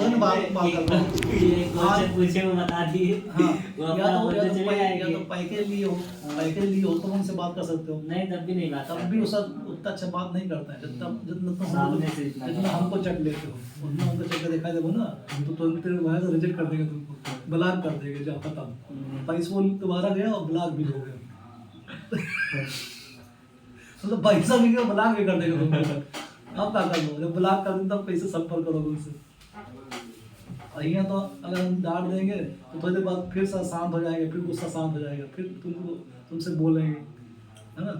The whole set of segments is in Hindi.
वही ना बात कर रहा हूँ। ये क्वेश्चन पूछे वो बता दिए। हाँ, वो अपना बोलते चले या आएंगे। तो पैकेज लिए हो तो उनसे बात कर सकते हो। नहीं तब भी नहीं बात तब भी वो सब उतना अच्छा बात नहीं करते हैं जितना सामने से इतना जितना हमको चट लेते हो उतना उनको चट के दिखा देबो ना तो तुरंत तेरे वहाँ से रिजेक्ट कर देंगे, तुमको ब्लॉक कर देंगे। जब खत्म पैसा दोबारा गया और ब्लॉक भी हो गया। मतलब पैसा भी गया ब्लॉक भी कर देंगे तुमको। अब क्या कर लो, जब ब्लॉक कर दें तब कैसे संपर्क करोगे उनसे। और यहाँ तो अगर हम डांट देंगे तो थोड़ी देर बाद फिर शांत हो जाएंगे, फिर गुस्सा शांत हो जाएगा, फिर तुमसे बोलेंगे, है ना।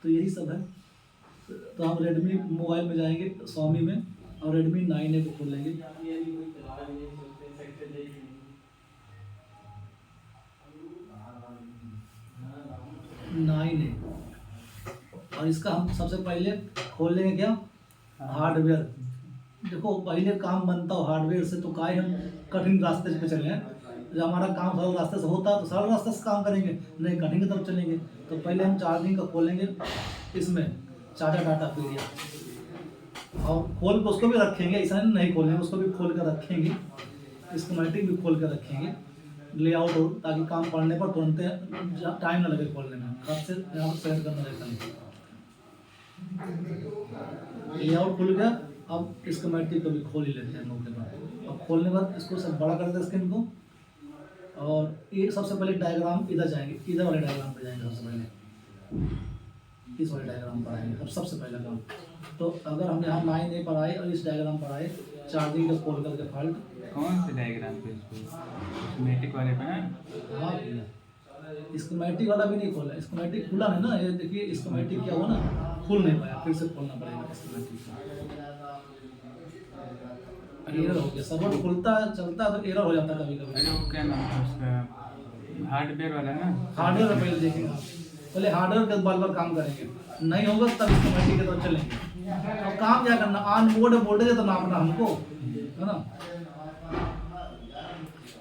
तो यही सब है। तो हम रेडमी मोबाइल में जाएंगे Xiaomi में और Redmi 9A को खोलेंगे। 9A और इसका हम सबसे पहले खोल लेंगे क्या, हार्डवेयर। देखो पहले काम बनता हो हार्डवेयर से, तो काहे हम कठिन रास्ते पे चले हैं। जब हमारा काम सरल रास्ते से होता है तो सरल रास्ते से काम करेंगे, नहीं कठिन की तरफ चलेंगे। तो पहले हम चार्जिंग का खोलेंगे, इसमें चार्जर डाटा पीरियड, और खोल के उसको भी रखेंगे, ऐसा नहीं खोलेंगे, उसको भी खोल कर रखेंगे, स्कीमेटिक भी खोल कर रखेंगे, लेआउट हो, ताकि काम पढ़ने पर तुरंत टाइम ना लगे खोलने में, हाथ से यहाँ सेट करना रहता है। लेआउट खुल गया, अब स्कीमेटिक को भी खोल ही लेते हैं मौके पर। अब खोलने के बाद इसको सब बड़ा कर देते हैं स्क्रीन को, और ये सबसे पहले डायग्राम इधर जाएंगे, इधर वाले डायग्राम पे जाएंगे सबसे पहले, इस वाले डायग्राम पर आएंगे अब सबसे पहला काम। तो अगर हम यहाँ 9A पर आए और इस डायग्राम पर आए, चार्जिंग का खोल करके फॉल्ट, कौन से डायग्राम पे इसको स्कीमेटिक वाले पे ना? हाँ स्कीमेटिक वाला भी नहीं खोला, स्कीमेटिक खुला नहीं ना, ये देखिए स्कीमेटिक क्या हुआ ना, खुल नहीं पाया, फिर से खोलना पड़ेगा स्कीमेटिक। एरर हो गया, सर्वर खुलता है चलता है तो एरर हो जाता है कभी कभी। अरे वो क्या नाम है उसका, हार्डवेयर वाला ना? हार्डवेयर पहले देखेंगे, पहले हार्डवेयर के बार बार काम करेंगे, नहीं होगा तब स्कीमेटिक की तरफ चलेंगे। अब काम क्या करना, ऑन बोर्ड वोल्टेज तो नापना हमको, है ना।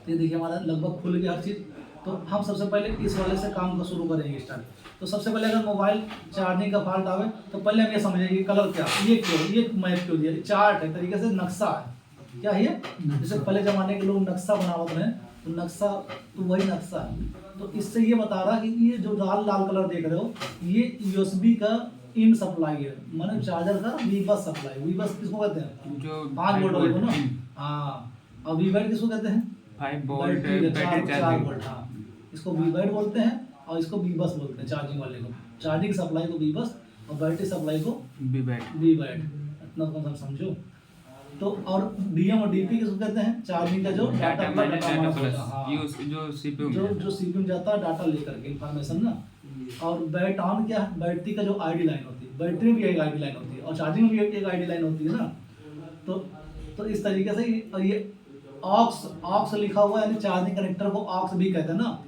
ये देखिए हमारा लगभग खुल गया हर चीज़। तो हम सबसे पहले इस वाले से काम को शुरू करेंगे स्टार्ट। तो सबसे पहले अगर मोबाइल चार्जिंग का फॉल्ट आवे तो पहले हम ये समझेंगे कलर क्या, ये क्यों, ये मैप क्यों दिया, चार्ट है तरीके से, नक्शा है, क्या है ये, जैसे पहले जमाने के लोग नक्शा बनावत रहे, तो नक्शा तो वही नक्शा है। तो इससे ये बता रहा कि ये जो लाल लाल कलर देख रहे हो, ये USB का इन सप्लाई है, माने चार्जर का वी बस सप्लाई। वी बस किसको कहते हैं, जो 5 वोल्ट वाले को ना, हाँ। और वी बैट किसको कहते हैं, 5 वोल्ट 4 वोल्ट, हाँ। इसको वी बैट बोलते हैं और इसको वी बस बोलते हैं, चार्जिंग वाले को, चार्जिंग सप्लाई को वी बस और बैटरी सप्लाई को वी बैट। इतना तो कम समझो। तो और DM और DP किसको कहते हैं, चार्जिंग का जो डाटा प्लस, जो CPU में जाता है डाटा लेकर के इंफॉर्मेशन ना। और बैट ऑन क्या है, बैटरी का जो ID लाइन होती है, बैटरी में भी एक ID लाइन होती है और चार्जिंग में भी एक ID लाइन होती है ना। तो इस तरीके से ये ऑक्स लिखा हुआ है, यानी चार्जिंग कनेक्टर को ऑक्स भी कहते हैं ना,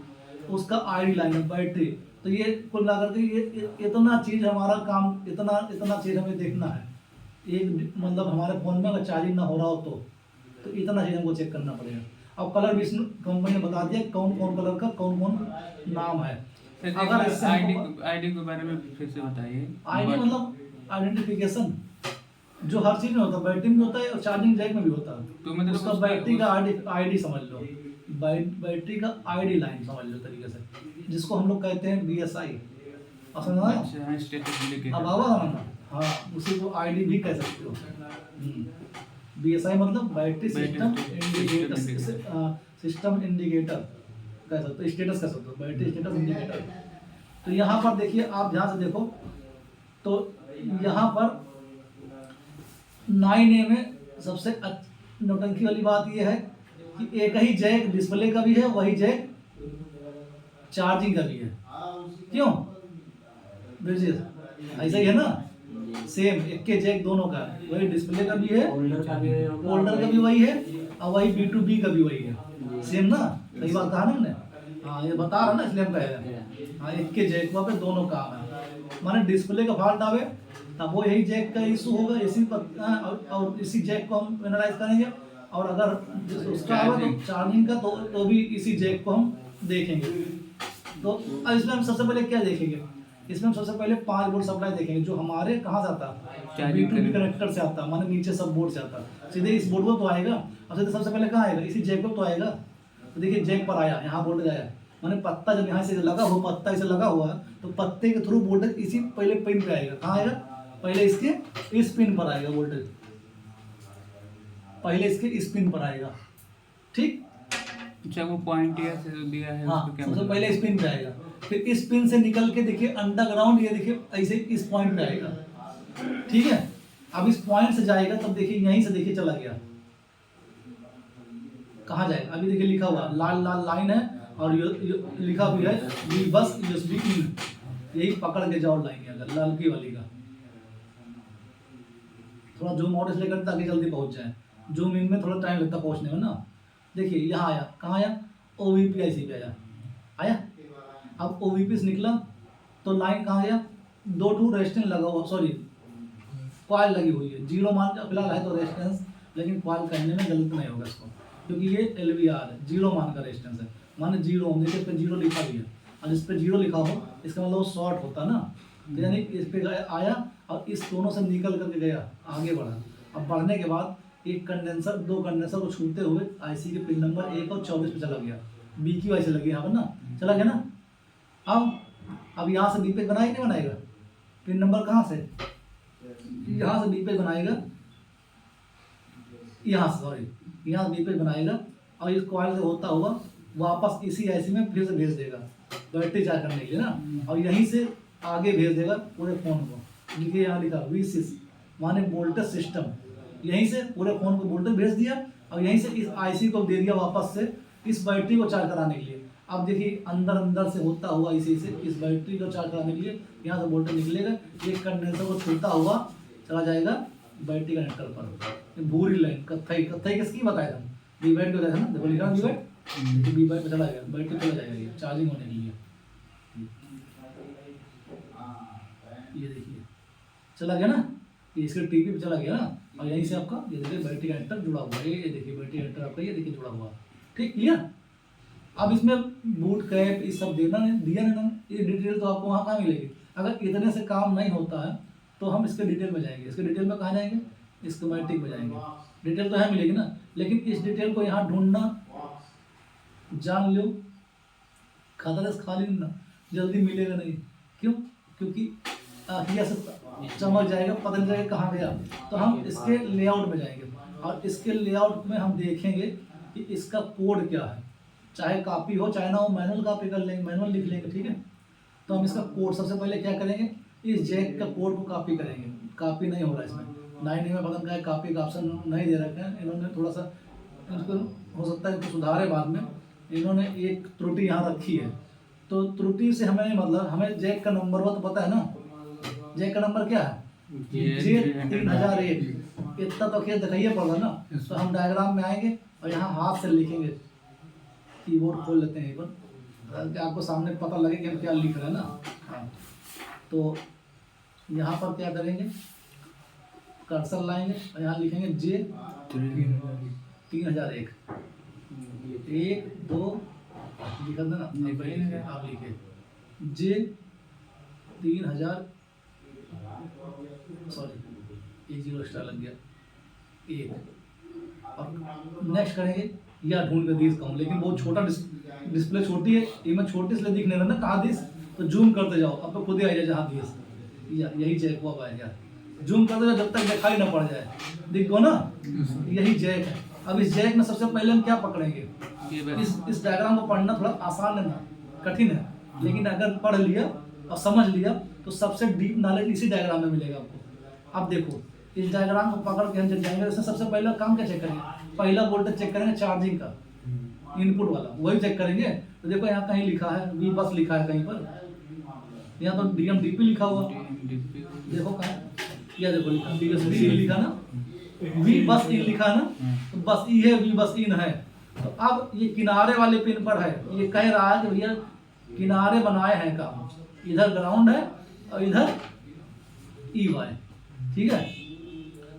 उसका ID लाइन है बैटरी। तो ये कुल मिलाकर के ये इतना चीज़ हमारा काम, इतना चीज़ हमें देखना है। एक मतलब हमारे फ़ोन में अगर चार्जिंग ना हो रहा हो तो इतना चीज़ हमको चेक करना पड़ेगा। अब कलर भी कंपनी ने बता दिया कौन कौन कलर का कौन कौन नाम है। अगर आईडी के बारे में फिर से बताइए। ID मतलब आइडेंटिफिकेशन, जो हर चीज़ में होता है, बैटरी में होता है और चार्जिंग जैक में भी होता है। तो मतलब उसका बैटरी का ID समझ लो, बैटरी का ID लाइन समझ लो तरीके से, जिसको हम लोग कहते हैं BSI। अब समझ रहे हो? Status indicator. अब आवा ना, हाँ, उसी को ID भी कह सकते हो। BSI मतलब battery system indicator, system indicator कह सकते हो, स्टेटस कह सकते हो, बैटरी स्टेटस इंडिकेटर। तो यहाँ पर देखिए, आप ध्यान से देखो, तो यहाँ पर 9A में सबसे नौटंकी वाली बात यह है कि एक ही जैक डिस्प्ले का भी है, वही जैक चार्जिंग का भी है। क्यों ब्रिजेश, ऐसा ही है ना, सेम एक के जैक दोनों का, वही डिस्प्ले का भी है, होल्डर का भी वही है, और वही B2B का भी वही है, सेम ना। सही बात कहा ना हमने, हाँ ये बता रहा ना, इसलिए हम कह रहे हैं। हाँ, एक के जैक पे दोनों काम है, माने डिस्प्ले का फॉल्ट आवे तब वो यही जैक का इशू होगा, इसी पर और इसी जैक को हम एनालाइज करेंगे। और अगर उसका आवे तो चार्जिंग का तो भी इसी जैक को हम देखेंगे। तो इसमें हम सबसे पहले क्या देखेंगे, इसमें हम सबसे पहले 5 वोल्ट सप्लाई देखेंगे जो हमारे कहाँ से आता है, B2B कनेक्टर से आता है, माने नीचे सब बोर्ड से आता है, सीधे इस बोर्ड पर तो आएगा और सीधे सबसे पहले कहाँ आएगा, इसी जैक पर तो आएगा। तो देखिए जैक पर आया, यहाँ वोल्टेज आया, माने पत्ता जब यहाँ से लगा हो, पत्ता इसे लगा हुआ है तो पत्ते के थ्रू वोल्टेज इसी पहले पिन पे आएगा। कहाँ आएगा, पहले इसके इस पिन पर आएगा वोल्टेज, पहले इसके इस पिन पर आएगा, ठीक। अच्छा वो पॉइंट दिया है हाँ, उसको क्या सबसे मतलब? पहले इस पिन पे आएगा, फिर इस पिन से निकल के देखिए अंडरग्राउंड, ये देखिए ऐसे इस पॉइंट पे आएगा, ठीक है। अब इस पॉइंट से जाएगा तब देखिए यहीं से देखिए चला गया, कहाँ जाएगा, अभी देखिए लिखा हुआ लाल लाल लाइन है और ये लिखा भी है बी बस USB इन, यही पकड़ के जाओ लाइन अगर लड़की वाली का। थोड़ा जूम आउट इसलिए करते ताकि जल्दी पहुंच जाए, जूम इन में थोड़ा टाइम लगता है पहुंचने में ना। देखिए यहाँ आया, कहाँ आया, OVP IC पे आया। अब OVP से निकला तो लाइन कहाँ गया, 2 रेजिस्टेंस लगा हुआ, सॉरी कॉइल लगी हुई है, 0 मान का फिलहाल है तो रेजिस्टेंस, लेकिन कॉइल कहने में गलत नहीं होगा इसको, क्योंकि ये LVR है, 0 मान का रेजिस्टेंस है, माने 0 ओम, देखिए इस पर 0 लिखा भी है, और इस पर 0 लिखा हो इसका मतलब शॉर्ट होता ना, तो यानी इस पे आया और इस दोनों से निकल करके गया, आगे बढ़ा। अब बढ़ने के बाद एक कंडेंसर 2 कंडेंसर को छूते हुए IC के पिन नंबर 1 और 24 पे चला गया, BQ IC लगी यहाँ पर ना, चला गया ना। अब यहाँ से B पे बनाएगा नहीं बनाएगा, पिन नंबर कहाँ से, यहाँ से B पे बनाएगा, यहाँ से सॉरी यहाँ से B पे बनाएगा और इस कॉइल से होता हुआ वापस इसी IC में फिर से भेज देगा बैटरी चार्ज करने के लिए ना, और यहीं से आगे भेज देगा पूरे फ़ोन को। देखिए यहाँ लिखा V6 माने वोल्टेज सिस्टम, यहीं से पूरे फ़ोन को वोल्टेज भेज दिया और यहीं से इस IC को दे दिया वापस से इस बैटरी को चार्ज कराने के लिए। अब देखिए अंदर से होता हुआ IC से इस बैटरी को चार्ज कराने के लिए यहाँ से वोल्टेज निकलेगा, एक कंडेंसर को छूता हुआ चला जाएगा बैटरी कनेक्टर पर। भूरी लाइन कत्थई किसकी बताया था, B बैट को देखा ना, देखो लिखा B बैट, B बैट पे चला जाएगा, बैटरी चला जाएगा ये चार्जिंग होने के लिए। ये देखिए चला गया ना, ये इसके TP पे चला गया ना, और यहीं से आपका ये देखिए बैटरी कनेक्टर जुड़ा हुआ है, ये देखिए बैटरी कनेक्टर आपका ये देखिए जुड़ा हुआ, ठीक क्लियर। अब इसमें बूट कैप ये सब देना है, दिया ना, ये डिटेल तो आपको वहाँ कहाँ मिलेगी। अगर इतने से काम नहीं होता है तो हम इसके डिटेल में जाएंगे, इसके डिटेल में कहाँ जाएंगे, स्कीमेटिक में जाएंगे, डिटेल तो यहाँ मिलेगी ना, लेकिन इस डिटेल को यहाँ ढूंढना जान लो खतरे से खाली ना, जल्दी मिलेगा नहीं, क्यों, क्योंकि आखिया से चमक जाएगा, पता नहीं चलेगा कहाँ गया। तो हम इसके लेआउट में जाएंगे और इसके लेआउट में हम देखेंगे कि इसका कोड क्या है, चाहे कॉपी हो चाहे ना हो, मैनुअल कॉपी कर लेंगे, मैनुअल लिख लेंगे, ठीक है। तो हम इसका कोड सबसे पहले क्या करेंगे, इस जैक का कोड को कॉपी करेंगे, कॉपी नहीं हो रहा इसमें 9 में पता नहीं कॉपी का ऑप्शन नहीं दे रखा है इन्होंने, थोड़ा सा इसको हो सकता है इसको सुधारे बाद में, इन्होंने एक त्रुटि यहाँ रखी है। तो त्रुटि से हमें मतलब हमें जैक का नंबर हुआ तो पता है ना, जैक का नंबर क्या है, J3001, इतना तो खेल दिखाइए पड़ेगा ना। तो हम डायग्राम में आएंगे और यहाँ हाथ से लिखेंगे, कीबोर्ड खोल लेते हैं एक बार, आपको सामने पता लगे कि हम क्या लिख रहे हैं ना। हाँ, तो यहाँ पर क्या करेंगे, कर्सर लाएंगे और यहाँ लिखेंगे J3001, 1 2 लिखा था ना, आप लिखे J3000, सॉरी 1 0 एक्स्ट्रा लग गया, 1, और नेक्स्ट करेंगे या ढूंढ कर दिस कहूँ, लेकिन बहुत छोटा डिस्प्ले छोटी है, ये मैं छोटी इसलिए दिखने रहा ना, कहाँ दिस, तो जूम करते जाओ, अब तो खुद ही आ जाए जहाँ दिस, यही जैक हुआ पाएगा, जूम करते जाओ जब तक दिखाई ना पड़ जाए, दिख गो ना, यही जैक है। अब इस जैक में सबसे पहले हम क्या पकड़ेंगे, इस डायग्राम को पढ़ना थोड़ा आसान है ना, कठिन है, लेकिन अगर पढ़ लिया और समझ लिया तो सबसे डीप नॉलेज इसी डायग्राम में मिलेगा आपको। अब देखो इस डायग्राम को पकड़ के हम जब जाएंगे, इसमें सबसे पहला काम क्या चेक करेंगे, पहला वोल्टेज चेक करेंगे चार्जिंग का, इनपुट वाला वही चेक करेंगे। तो देखो यहाँ कहीं लिखा है V बस लिखा है कहीं पर, यहाँ तो DMDP लिखा हुआ, देखो कहाँ, यह देखो लिखा VSB लिखा ना, V बस इन लिखा ना, तो बस ये V बस इन है। तो अब ये किनारे वाले पिन पर है, ये कह रहा है कि भैया किनारे बनाए हैं काम, इधर ग्राउंड है और इधर EY, ठीक है।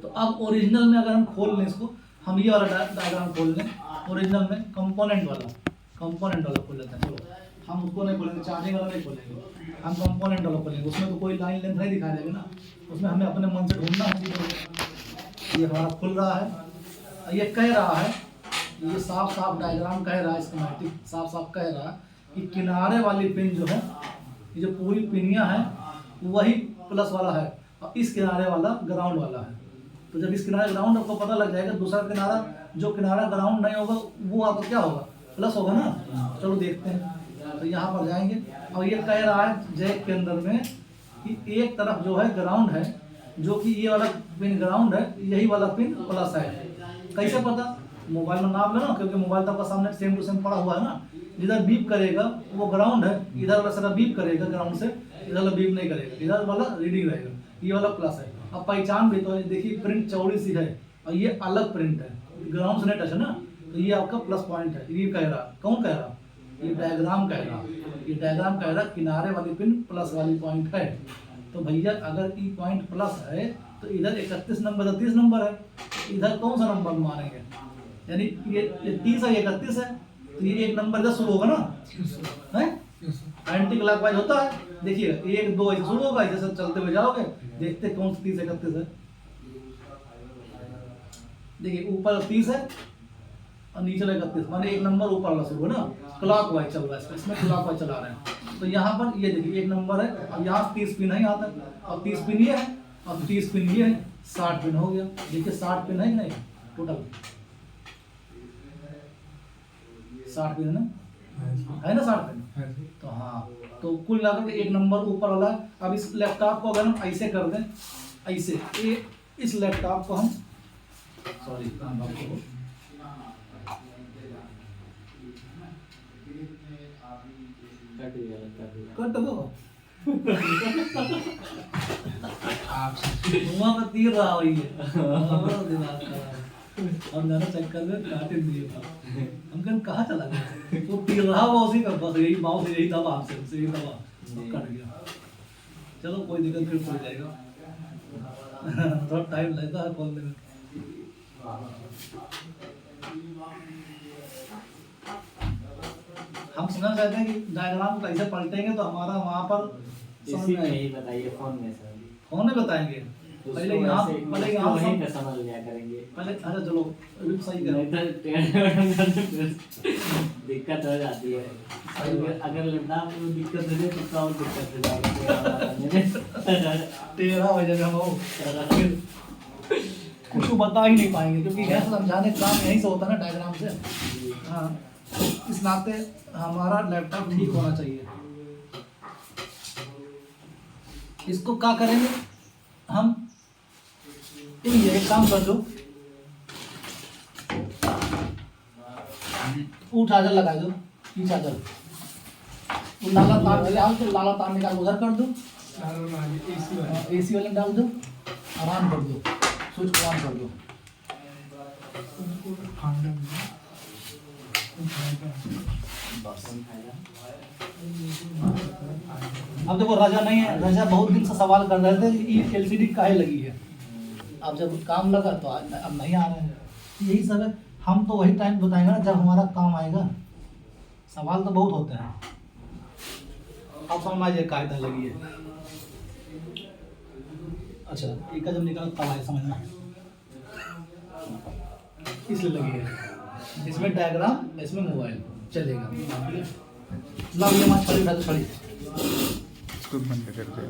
तो अब ओरिजिनल में अगर हम खोल लें इसको, हम ये वाला डायग्राम खोल लें, ओरिजिनल में कंपोनेंट वाला खोल लेते हैं, चलो हम उसको नहीं खोलेंगे, चार्जिंग वाला नहीं खोलेंगे, हम कंपोनेंट वाला खोलेंगे। उसमें तो कोई लाइन लेंथ नहीं दिखाई देगा ना, उसमें हमें अपने मन से ढूंढना है चीज़ों। ये हमारा खुल रहा है, ये कह रहा है, ये साफ साफ डायग्राम कह रहा है, स्कीमेटिक साफ साफ कह रहा है कि किनारे वाली पिन जो है, ये जो पूरी पिनियाँ हैं वही प्लस वाला है और इस किनारे वाला ग्राउंड वाला है। तो जब इस किनारे ग्राउंड आपको पता लग जाएगा, दूसरा किनारा जो किनारा ग्राउंड नहीं होगा वो आपका क्या होगा, प्लस होगा ना। चलो देखते हैं। तो यहाँ पर जाएंगे और ये कह रहा है जैक के अंदर में कि एक तरफ जो है ग्राउंड है, जो कि ये वाला पिन ग्राउंड है, यही वाला पिन प्लस है। कैसे पता? मोबाइल में नाप लेना, क्योंकि मोबाइल तो आपका सामने सेम टू सेम पड़ा हुआ है ना। जिधर बीप करेगा वो ग्राउंड है, इधर वाला सारा बीप करेगा ग्राउंड से, इधर वाला बीप नहीं करेगा, इधर वाला रीडिंग रहेगा, ये वाला प्लस है। अब पहचान भी तो देखिए, प्रिंट चौड़ी सी है और ये अलग प्रिंट है, ग्राउंड से नहीं टच है ना, तो ये आपका प्लस पॉइंट है। ये कह रहा, कौन कह रहा? ये डायग्राम कह रहा, ये डायग्राम कह रहा किनारे वाली पिन प्लस वाली पॉइंट है। तो भैया अगर ये पॉइंट प्लस है तो इधर 31 नंबर 30 नंबर है, इधर कौन सा नंबर मानेंगे? यानी ये 30 है, 31 है, तो ये एक नंबर इधर शुरू होगा ना, है एंटी क्लॉकवाइज होता है। देखिएगा 1 2 ऐसे शुरू होगा, जैसे चलते हुए जाओगे, देखते कौन सा 30 31 है। देखिए ऊपर 30 है और नीचे 31, माने एक नंबर ऊपर वाला शुरू है ना, क्लॉकवाइज चल रहा है, इसमें क्लॉकवाइज चला रहे हैं। तो यहाँ पर ये देखिए एक नंबर है और यहाँ 30 पिन है यहाँ तक, और 30 पिन ये है और 30 पिन ये है, 60 पिन हो गया। देखिए 60 पिन है कि नहीं टोटल? 60 पिन है ना, है ना 60 पिन? तो हाँ, तो कुल मिलाकर के एक नंबर ऊपर वाला है। अब इस लैपटॉप को अगर हम ऐसे कर दें, ऐसे इस लैपटॉप को हम, सॉरी कट दो, वहाँ पर तीर रहा हुई है और दिमाग खराब, और ज़्यादा चक्कर में काटे दिए था। हम कहीं कहाँ चला गया, वो तीर रहा हुआ उसी का, बस यही माउस यही दबा, हमसे यही दबा, कट गया। चलो कोई दिक्कत, फिर खुल जाएगा। थोड़ा टाइम लगता है खोलने में। हम समझना चाहते हैं कि डायग्राम को कैसे पलटेंगे तो हमारा वहाँ पर इसी में ही बताइए, फोन में सर, फोन में बताएंगे। पहले यहाँ वहीं पे समझ लिया करेंगे पहले, अच्छा चलो अभी सही नहीं करें। तो दिक्कत हो जाती है। अगर लैपटॉप में दिक्कत हो जाए तो और दिक्कत हो जाएगी। तेरह बजे हम हो फिर कुछ बता ही नहीं पाएंगे, क्योंकि यह समझाने का काम यहीं से होता है ना, डायग्राम से। हाँ, इस नाते हमारा लैपटॉप ठीक होना चाहिए। इसको क्या करेंगे हम, ये एक काम कर दो, वो चार्जर लगा दो, ये चार्जर, वो लाला तार डाल दो, लाला तार निकाल उधर कर दो, एसी वाले डाल दो, आराम कर दो, स्विच को ऑन कर दो। अब देखो रजा नहीं है, रजा बहुत दिन से सवाल कर रहे थे ये एलसीडी काहे लगी है। अब जब काम लगा तो अब नहीं आ रहे हैं, यही सब है। हम तो वही टाइम बताएंगे ना जब हमारा काम आएगा। सवाल तो बहुत होते हैं। अब समझिए कायदा लगी है। अच्छा, एक का जब निकाल तब आए समझना, इसलिए लगी है। इसमें डायग्राम, इसमें मोबाइल चलेगा। लाओ ये छड़ी उठा दो, छड़ी इसको बंद कर दे।